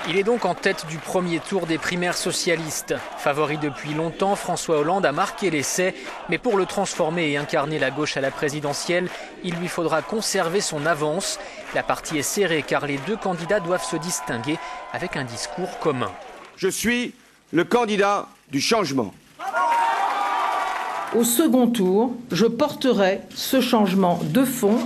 Il est donc en tête du premier tour des primaires socialistes. Favori depuis longtemps, François Hollande a marqué l'essai. Mais pour le transformer et incarner la gauche à la présidentielle, il lui faudra conserver son avance. La partie est serrée car les deux candidats doivent se distinguer avec un discours commun. Je suis le candidat du changement. Au second tour, je porterai ce changement de fond.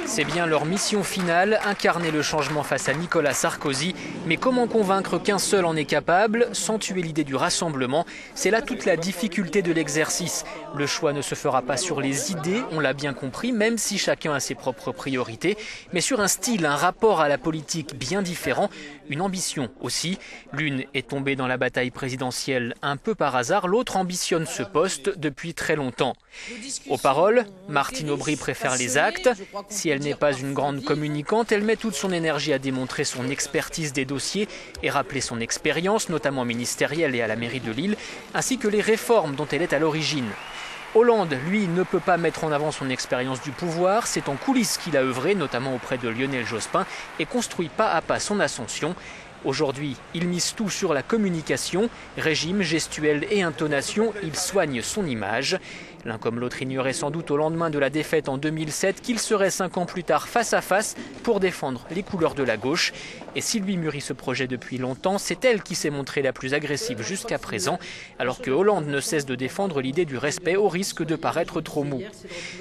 C'est bien leur mission finale, incarner le changement face à Nicolas Sarkozy. Mais comment convaincre qu'un seul en est capable, sans tuer l'idée du rassemblement? C'est là toute la difficulté de l'exercice. Le choix ne se fera pas sur les idées, on l'a bien compris, même si chacun a ses propres priorités, mais sur un style, un rapport à la politique bien différent, une ambition aussi. L'une est tombée dans la bataille présidentielle un peu par hasard, l'autre ambitionne ce poste depuis très longtemps. Aux paroles, Martine Aubry préfère les actes. Si elle n'est pas une grande communicante, elle met toute son énergie à démontrer son expertise des dossiers et rappeler son expérience, notamment ministérielle et à la mairie de Lille, ainsi que les réformes dont elle est à l'origine. Hollande, lui, ne peut pas mettre en avant son expérience du pouvoir. C'est en coulisses qu'il a œuvré, notamment auprès de Lionel Jospin, et construit pas à pas son ascension. Aujourd'hui, il mise tout sur la communication, régime, gestuelle et intonation, il soigne son image. L'un comme l'autre ignorait sans doute au lendemain de la défaite en 2007 qu'il serait 5 ans plus tard face à face pour défendre les couleurs de la gauche. Et s'il lui mûrit ce projet depuis longtemps, c'est elle qui s'est montrée la plus agressive jusqu'à présent, alors que Hollande ne cesse de défendre l'idée du respect au risque de paraître trop mou.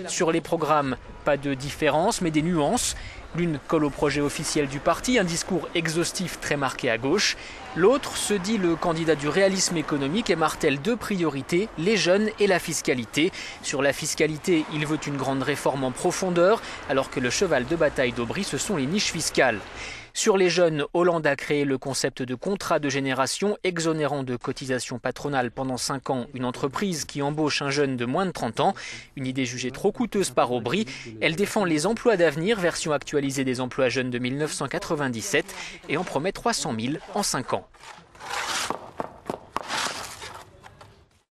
Sur les programmes, pas de différence, mais des nuances. L'une colle au projet officiel du parti, un discours exhaustif très marqué à gauche. L'autre se dit le candidat du réalisme économique et martèle deux priorités, les jeunes et la fiscalité. Sur la fiscalité, il veut une grande réforme en profondeur, alors que le cheval de bataille d'Aubry, ce sont les niches fiscales. Sur les jeunes, Hollande a créé le concept de contrat de génération, exonérant de cotisations patronales pendant 5 ans une entreprise qui embauche un jeune de moins de 30 ans. Une idée jugée trop coûteuse par Aubry. Elle défend les emplois d'avenir, version actualisée des emplois jeunes de 1997, et en promet 300 000 en 5 ans.